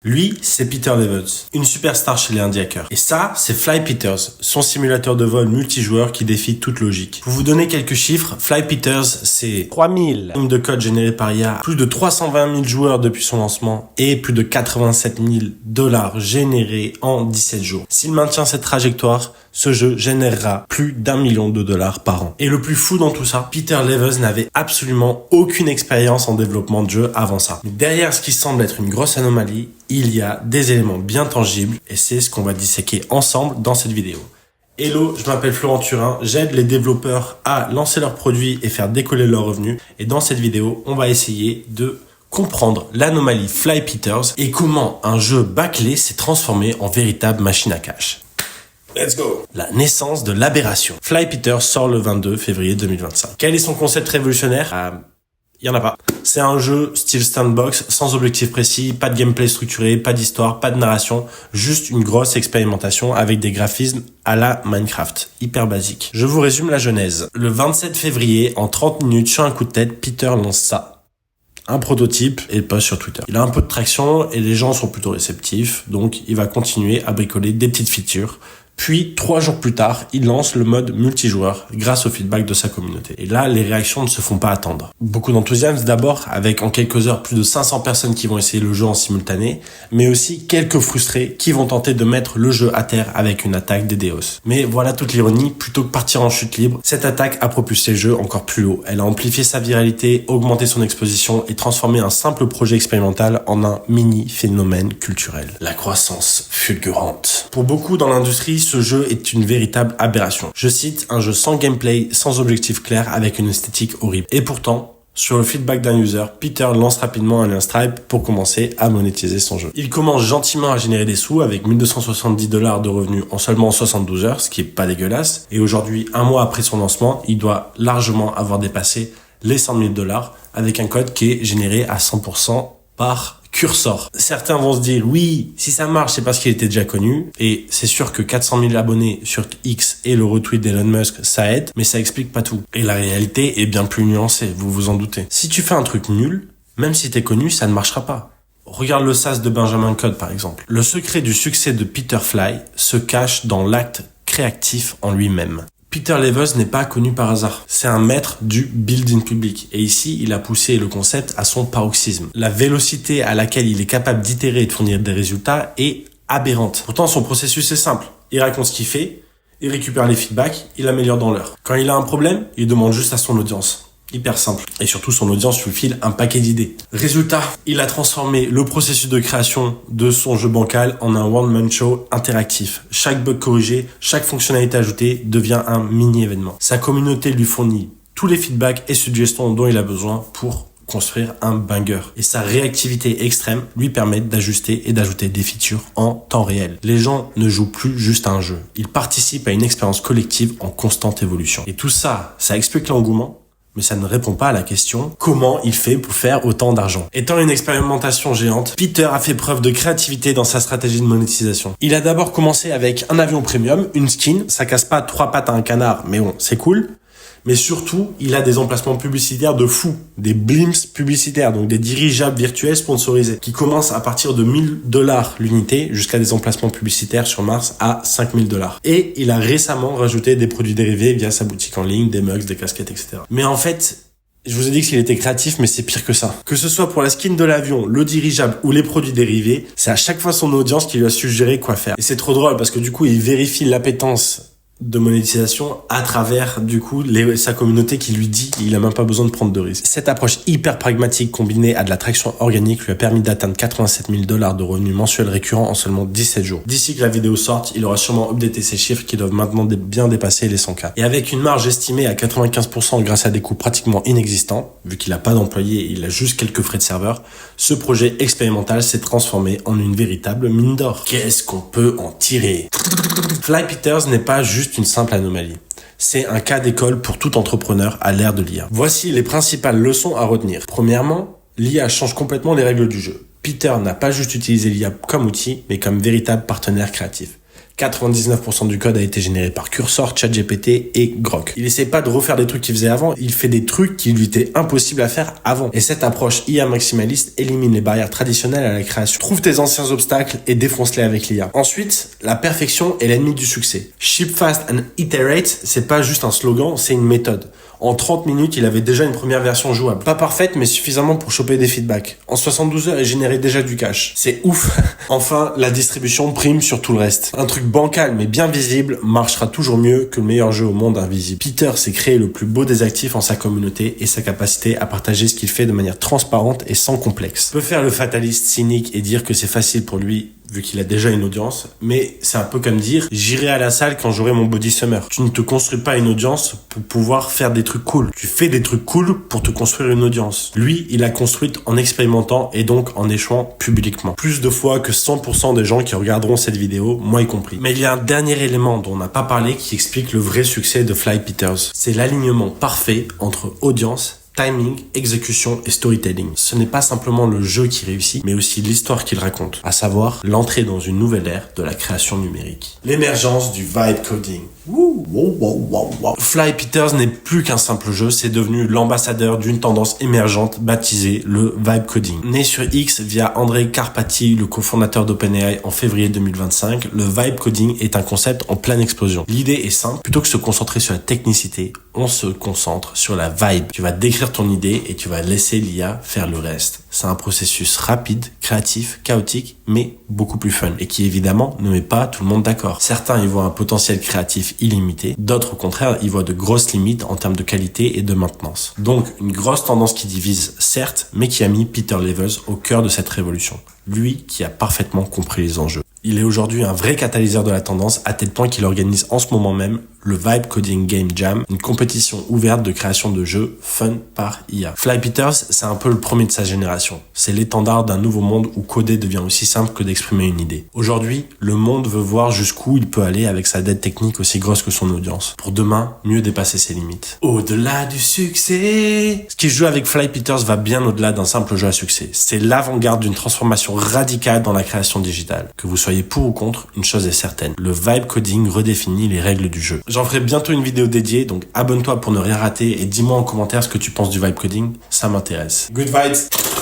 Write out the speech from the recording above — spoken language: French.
Lui, c'est Peter Levels, une superstar chez les indie hackers. Et ça, c'est Fly Peters, son simulateur de vol multijoueur qui défie toute logique. Pour vous donner quelques chiffres, Fly Peters, c'est 3000 lignes de code générées par IA, plus de 320 000 joueurs depuis son lancement et plus de 87 000 $ générés en 17 jours. S'il maintient cette trajectoire, ce jeu générera plus d'1 million de dollars par an. Et le plus fou dans tout ça, Peter Levels n'avait absolument aucune expérience en développement de jeu avant ça. Mais derrière ce qui semble être une grosse anomalie, il y a des éléments bien tangibles et c'est ce qu'on va disséquer ensemble dans cette vidéo. Hello, je m'appelle Florent Turin, j'aide les développeurs à lancer leurs produits et faire décoller leurs revenus. Et dans cette vidéo, on va essayer de comprendre l'anomalie Fly Peters et comment un jeu bâclé s'est transformé en véritable machine à cash. Let's go! La naissance de l'aberration. Fly Peters sort le 22 février 2025. Quel est son concept révolutionnaire? Il y en a pas. C'est un jeu style sandbox, sans objectif précis, pas de gameplay structuré, pas d'histoire, pas de narration, juste une grosse expérimentation avec des graphismes à la Minecraft. Hyper basique. Je vous résume la genèse. Le 27 février, en 30 minutes, sur un coup de tête, Peter lance ça. Un prototype et poste sur Twitter. Il a un peu de traction et les gens sont plutôt réceptifs, donc il va continuer à bricoler des petites features. Puis, 3 jours plus tard, il lance le mode multijoueur grâce au feedback de sa communauté. Et là, les réactions ne se font pas attendre. Beaucoup d'enthousiasme d'abord, avec en quelques heures plus de 500 personnes qui vont essayer le jeu en simultané, mais aussi quelques frustrés qui vont tenter de mettre le jeu à terre avec une attaque DDoS. Mais voilà toute l'ironie, plutôt que partir en chute libre, cette attaque a propulsé le jeu encore plus haut. Elle a amplifié sa viralité, augmenté son exposition et transformé un simple projet expérimental en un mini phénomène culturel. La croissance fulgurante. Pour beaucoup dans l'industrie, ce jeu est une véritable aberration. Je cite, un jeu sans gameplay, sans objectif clair, avec une esthétique horrible. Et pourtant, sur le feedback d'un user, Peter lance rapidement un lien Stripe pour commencer à monétiser son jeu. Il commence gentiment à générer des sous avec 1270 $ de revenus en seulement 72 heures, ce qui est pas dégueulasse. Et aujourd'hui, un mois après son lancement, il doit largement avoir dépassé les 100 000 $ avec un code qui est généré à 100% par Cursor. Certains vont se dire, oui, si ça marche, c'est parce qu'il était déjà connu. Et c'est sûr que 400 000 abonnés sur X et le retweet d'Elon Musk, ça aide, mais ça explique pas tout. Et la réalité est bien plus nuancée, vous vous en doutez. Si tu fais un truc nul, même si t'es connu, ça ne marchera pas. Regarde le SaaS de Benjamin Code, par exemple. Le secret du succès de Peter Fly se cache dans l'acte créatif en lui-même. Peter Levels n'est pas connu par hasard. C'est un maître du building public. Et ici, il a poussé le concept à son paroxysme. La vélocité à laquelle il est capable d'itérer et de fournir des résultats est aberrante. Pourtant, son processus est simple. Il raconte ce qu'il fait, il récupère les feedbacks, il améliore dans l'heure. Quand il a un problème, il demande juste à son audience. Hyper simple. Et surtout, son audience lui file un paquet d'idées. Résultat, il a transformé le processus de création de son jeu bancal en un one-man show interactif. Chaque bug corrigé, chaque fonctionnalité ajoutée devient un mini-événement. Sa communauté lui fournit tous les feedbacks et suggestions dont il a besoin pour construire un banger. Et sa réactivité extrême lui permet d'ajuster et d'ajouter des features en temps réel. Les gens ne jouent plus juste à un jeu. Ils participent à une expérience collective en constante évolution. Et tout ça, ça explique l'engouement, mais ça ne répond pas à la question comment il fait pour faire autant d'argent. Étant une expérimentation géante, Peter a fait preuve de créativité dans sa stratégie de monétisation. Il a d'abord commencé avec un avion premium, une skin, ça casse pas 3 pattes à un canard, mais bon, c'est cool. Mais surtout, il a des emplacements publicitaires de fou, des blimps publicitaires, donc des dirigeables virtuels sponsorisés, qui commencent à partir de 1000 $ l'unité jusqu'à des emplacements publicitaires sur Mars à 5000 $. Et il a récemment rajouté des produits dérivés via sa boutique en ligne, des mugs, des casquettes, etc. Mais en fait, je vous ai dit qu'il était créatif, mais c'est pire que ça. Que ce soit pour la skin de l'avion, le dirigeable ou les produits dérivés, c'est à chaque fois son audience qui lui a suggéré quoi faire. Et c'est trop drôle parce que du coup, il vérifie l'appétence de monétisation à travers du coup sa communauté qui lui dit il a même pas besoin de prendre de risques. Cette approche hyper pragmatique combinée à de la traction organique lui a permis d'atteindre 87 000 $ de revenus mensuels récurrents en seulement 17 jours. D'ici que la vidéo sorte, il aura sûrement updaté ses chiffres qui doivent maintenant bien dépasser les 100K. Et avec une marge estimée à 95% grâce à des coûts pratiquement inexistants, vu qu'il a pas d'employés, il a juste quelques frais de serveur, ce projet expérimental s'est transformé en une véritable mine d'or. Qu'est-ce qu'on peut en tirer? Fly Peters n'est pas juste une simple anomalie. C'est un cas d'école pour tout entrepreneur à l'ère de l'IA. Voici les principales leçons à retenir. Premièrement, l'IA change complètement les règles du jeu. Peter n'a pas juste utilisé l'IA comme outil, mais comme véritable partenaire créatif. 99% du code a été généré par Cursor, ChatGPT et Grok. Il essaie pas de refaire des trucs qu'il faisait avant, il fait des trucs qui lui étaient impossibles à faire avant. Et cette approche IA maximaliste élimine les barrières traditionnelles à la création. Trouve tes anciens obstacles et défonce-les avec l'IA. Ensuite, la perfection est l'ennemi du succès. Ship fast and iterate, c'est pas juste un slogan, c'est une méthode. En 30 minutes, il avait déjà une première version jouable. Pas parfaite, mais suffisamment pour choper des feedbacks. En 72 heures, il générait déjà du cash. C'est ouf. Enfin, la distribution prime sur tout le reste. Un truc bancal, mais bien visible, marchera toujours mieux que le meilleur jeu au monde invisible. Peter s'est créé le plus beau des actifs en sa communauté et sa capacité à partager ce qu'il fait de manière transparente et sans complexe. Peut faire le fataliste cynique et dire que c'est facile pour lui vu qu'il a déjà une audience, mais c'est un peu comme dire « j'irai à la salle quand j'aurai mon body summer ». Tu ne te construis pas une audience pour pouvoir faire des trucs cool. Tu fais des trucs cool pour te construire une audience. Lui, il a construite en expérimentant et donc en échouant publiquement. Plus de fois que 100% des gens qui regarderont cette vidéo, moi y compris. Mais il y a un dernier élément dont on n'a pas parlé qui explique le vrai succès de Fly Peters. C'est l'alignement parfait entre audience, timing, exécution et storytelling. Ce n'est pas simplement le jeu qui réussit, mais aussi l'histoire qu'il raconte, à savoir l'entrée dans une nouvelle ère de la création numérique. L'émergence du vibe coding. Fly Peters n'est plus qu'un simple jeu, c'est devenu l'ambassadeur d'une tendance émergente baptisée le vibe coding. Né sur X via Andrei Karpathy, le cofondateur d'OpenAI en février 2025, le vibe coding est un concept en pleine explosion. L'idée est simple, plutôt que de se concentrer sur la technicité, on se concentre sur la vibe. Tu vas décrire ton idée et tu vas laisser l'IA faire le reste. C'est un processus rapide, créatif, chaotique, mais beaucoup plus fun et qui évidemment ne met pas tout le monde d'accord. Certains y voient un potentiel créatif illimité, d'autres au contraire y voient de grosses limites en termes de qualité et de maintenance. Donc une grosse tendance qui divise certes, mais qui a mis Peter Levels au cœur de cette révolution. Lui qui a parfaitement compris les enjeux. Il est aujourd'hui un vrai catalyseur de la tendance à tel point qu'il organise en ce moment même le Vibe Coding Game Jam, une compétition ouverte de création de jeux fun par IA. Fly Peters, c'est un peu le premier de sa génération. C'est l'étendard d'un nouveau monde où coder devient aussi simple que d'exprimer une idée. Aujourd'hui, le monde veut voir jusqu'où il peut aller avec sa dette technique aussi grosse que son audience. Pour demain, mieux dépasser ses limites. Au-delà du succès, ce qui se joue avec Fly Peters va bien au-delà d'un simple jeu à succès. C'est l'avant-garde d'une transformation radicale dans la création digitale. Que vous soyez pour ou contre, une chose est certaine. Le vibe coding redéfinit les règles du jeu. J'en ferai bientôt une vidéo dédiée, donc abonne-toi pour ne rien rater et dis-moi en commentaire ce que tu penses du vibe coding, ça m'intéresse. Good vibes!